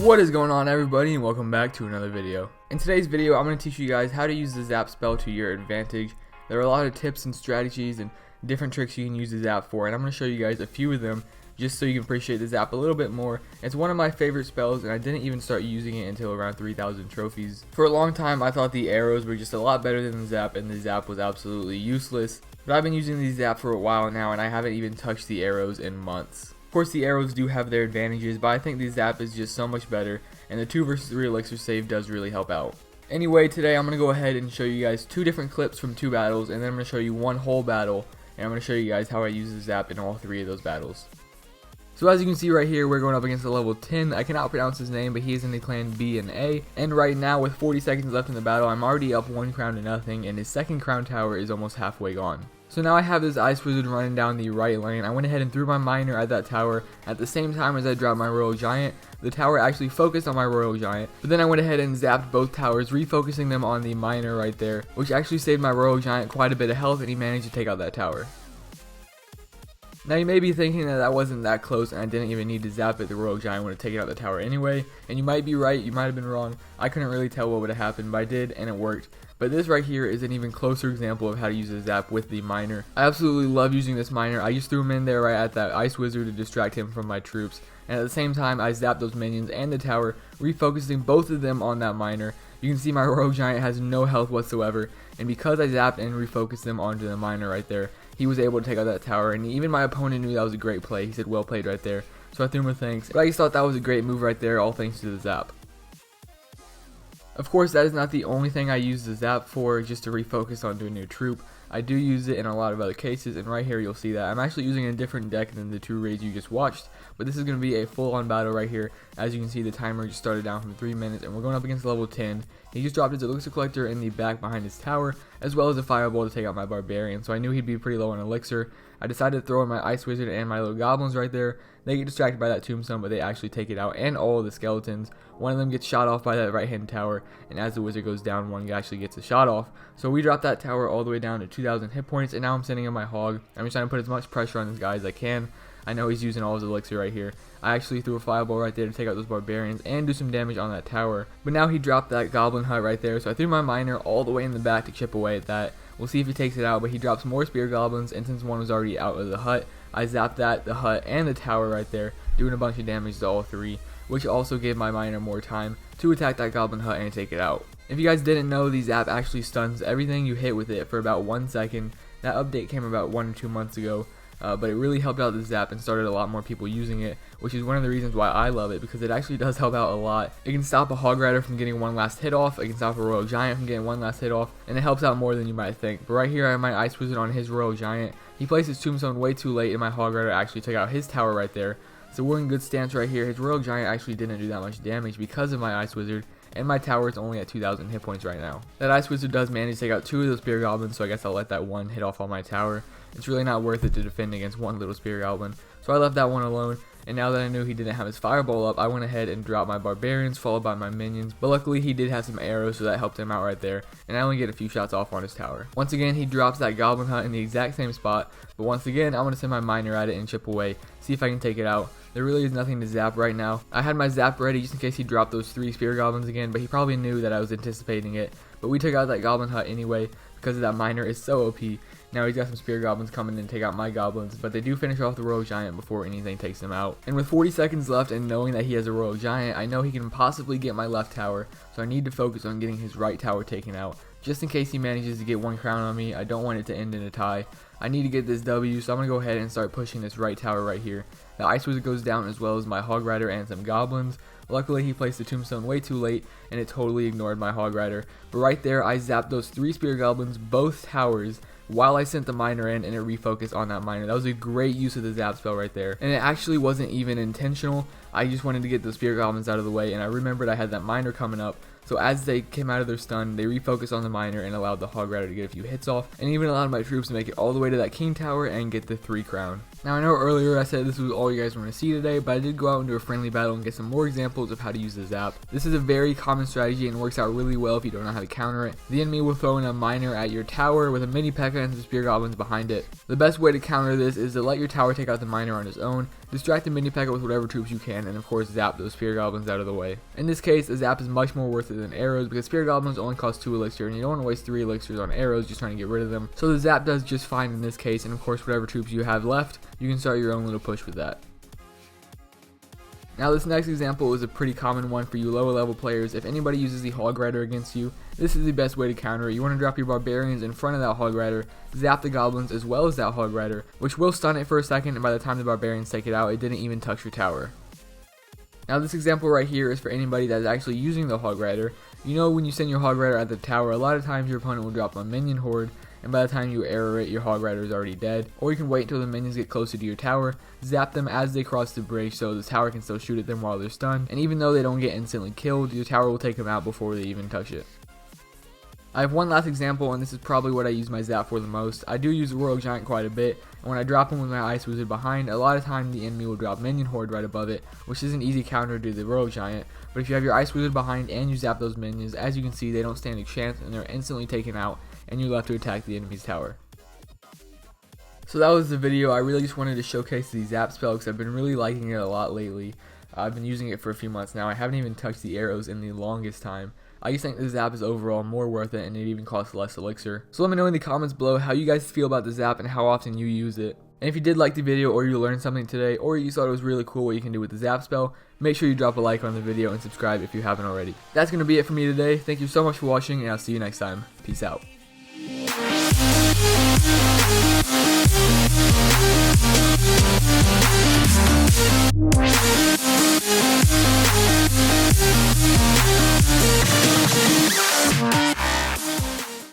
What is going on, everybody, and welcome back to another video. In today's video, I'm going to teach you guys how to use the ZAP spell to your advantage. There are a lot of tips and strategies and different tricks you can use the ZAP for, and I'm going to show you guys a few of them just so you can appreciate the ZAP a little bit more. It's one of my favorite spells, and I didn't even start using it until around 3,000 trophies. For a long time, I thought the arrows were just a lot better than the ZAP, and the ZAP was absolutely useless. But I've been using the ZAP for a while now, and I haven't even touched the arrows in months. Of course, the arrows do have their advantages, but I think the ZAP is just so much better, and the 2 versus 3 elixir save does really help out. Anyway, today I'm going to go ahead and show you guys 2 different clips from 2 battles, and then I'm going to show you one whole battle, and I'm going to show you guys how I use the ZAP in all 3 of those battles. So as you can see right here, we're going up against a level 10. I cannot pronounce his name, but he is in the clan B and A. And right now, with 40 seconds left in the battle, I'm already up 1 crown to nothing, and his second crown tower is almost halfway gone. So now I have this ice wizard running down the right lane. I went ahead and threw my miner at that tower at the same time as I dropped my royal giant. The tower actually focused on my royal giant, but then I went ahead and zapped both towers, refocusing them on the miner right there, which actually saved my royal giant quite a bit of health, and he managed to take out that tower. Now you may be thinking that wasn't that close and I didn't even need to zap it. The royal giant would have taken out the tower anyway, and you might be right, you might have been wrong. I couldn't really tell what would have happened, but I did, and it worked. But this right here is an even closer example of how to use a zap with the miner. I absolutely love using this miner. I just threw him in there right at that ice wizard to distract him from my troops, and at the same time I zapped those minions and the tower, refocusing both of them on that miner. You can see my royal giant has no health whatsoever, and because I zapped and refocused them onto the miner right there, he was able to take out that tower, and even my opponent knew that was a great play. He said, "Well played," right there. So I threw him a thanks. But I just thought that was a great move right there, all thanks to the zap. Of course, that is not the only thing I use the zap for, just to refocus onto a new troop. I do use it in a lot of other cases, and right here you'll see that. I'm actually using a different deck than the 2 raids you just watched, but this is going to be a full-on battle right here. As you can see, the timer just started down from 3 minutes, and we're going up against level 10. He just dropped his elixir collector in the back behind his tower, as well as a fireball to take out my barbarian, so I knew he'd be pretty low on elixir. I decided to throw in my ice wizard and my little goblins right there. They get distracted by that tombstone, but they actually take it out, and all of the skeletons. One of them gets shot off by that right hand tower, and as the wizard goes down, one guy actually gets a shot off. So we dropped that tower all the way down to 2,000 hit points, and now I'm sending in my hog. I'm just trying to put as much pressure on this guy as I can. I know he's using all his elixir right here. I actually threw a fireball right there to take out those barbarians and do some damage on that tower. But now he dropped that goblin hut right there, so I threw my miner all the way in the back to chip away at that. We'll see if he takes it out, but he drops more spear goblins, and since one was already out of the hut, I zapped that, the hut, and the tower right there, doing a bunch of damage to all 3, which also gave my miner more time to attack that goblin hut and take it out. If you guys didn't know, the zap actually stuns everything you hit with it for about 1 second. That update came about 1 or 2 months ago. But it really helped out the zap and started a lot more people using it, which is one of the reasons why I love it, because it actually does help out a lot. It can stop a hog rider from getting 1 last hit off, it can stop a royal giant from getting 1 last hit off, and it helps out more than you might think. But right here I have my ice wizard on his royal giant. He placed his tombstone way too late, and my hog rider actually took out his tower right there. So we're in good stance right here. His royal giant actually didn't do that much damage because of my ice wizard, and my tower is only at 2,000 hit points right now. That ice wizard does manage to take out 2 of those spear goblins, so I guess I'll let that one hit off on my tower. It's really not worth it to defend against 1 little spear goblin, so I left that one alone. And now that I knew he didn't have his fireball up, I went ahead and dropped my barbarians followed by my minions, but luckily he did have some arrows, so that helped him out right there, and I only get a few shots off on his tower. Once again, he drops that goblin hut in the exact same spot, but once again I'm going to send my miner at it and chip away, see if I can take it out. There really is nothing to zap right now. I had my zap ready just in case he dropped those 3 spear goblins again, but he probably knew that I was anticipating it. But we took out that goblin hut anyway, because that miner is so OP. Now he's got some spear goblins coming in to take out my goblins, but they do finish off the royal giant before anything takes him out. And with 40 seconds left and knowing that he has a royal giant, I know he can possibly get my left tower, so I need to focus on getting his right tower taken out. Just in case he manages to get 1 crown on me, I don't want it to end in a tie. I need to get this W, so I'm going to go ahead and start pushing this right tower right here. The ice wizard goes down as well as my hog rider and some goblins. Luckily he placed the tombstone way too late, and it totally ignored my hog rider. But right there I zapped those 3 spear goblins, both towers, while I sent the miner in, and it refocused on that miner. That was a great use of the zap spell right there, and it actually wasn't even intentional. I just wanted to get the spear goblins out of the way, and I remembered I had that miner coming up, so as they came out of their stun, they refocused on the miner and allowed the hog rider to get a few hits off, and even allowed my troops to make it all the way to that king tower and get the 3 crown. Now I know earlier I said this was all you guys want to see today, but I did go out and do a friendly battle and get some more examples of how to use the zap. This is a very common strategy and works out really well if you don't know how to counter it. The enemy will throw in a miner at your tower with a mini P.E.K.K.A and some spear goblins behind it. The best way to counter this is to let your tower take out the miner on his own, distract the mini P.E.K.K.A with whatever troops you can, and of course zap those spear goblins out of the way. In this case, a zap is much more worth it than arrows because spear goblins only cost 2 elixir and you don't want to waste 3 elixirs on arrows just trying to get rid of them. So the zap does just fine in this case, and of course whatever troops you have left, you can start your own little push with that. Now this next example is a pretty common one for you lower level players. If anybody uses the Hog Rider against you, this is the best way to counter it. You want to drop your barbarians in front of that Hog Rider, zap the goblins as well as that Hog Rider, which will stun it for a second, and by the time the barbarians take it out, it didn't even touch your tower. Now this example right here is for anybody that's actually using the Hog Rider. You know, when you send your Hog Rider at the tower, a lot of times your opponent will drop a minion horde, and by the time you arrow it, your Hog Rider is already dead. Or you can wait until the minions get closer to your tower, zap them as they cross the bridge so the tower can still shoot at them while they're stunned, and even though they don't get instantly killed, your tower will take them out before they even touch it. I have one last example, and this is probably what I use my zap for the most. I do use the Royal Giant quite a bit, and when I drop him with my Ice Wizard behind, a lot of time the enemy will drop Minion Horde right above it, which is an easy counter to the Royal Giant. But if you have your Ice Wizard behind and you zap those minions, as you can see, they don't stand a chance and they're instantly taken out, and you're left to attack the enemy's tower. So that was the video. I really just wanted to showcase the Zap Spell because I've been really liking it a lot lately. I've been using it for a few months now. I haven't even touched the arrows in the longest time. I just think the zap is overall more worth it, and it even costs less elixir. So let me know in the comments below how you guys feel about the zap and how often you use it. And if you did like the video, or you learned something today, or you thought it was really cool what you can do with the zap spell, make sure you drop a like on the video and subscribe if you haven't already. That's going to be it for me today. Thank you so much for watching, and I'll see you next time. Peace out.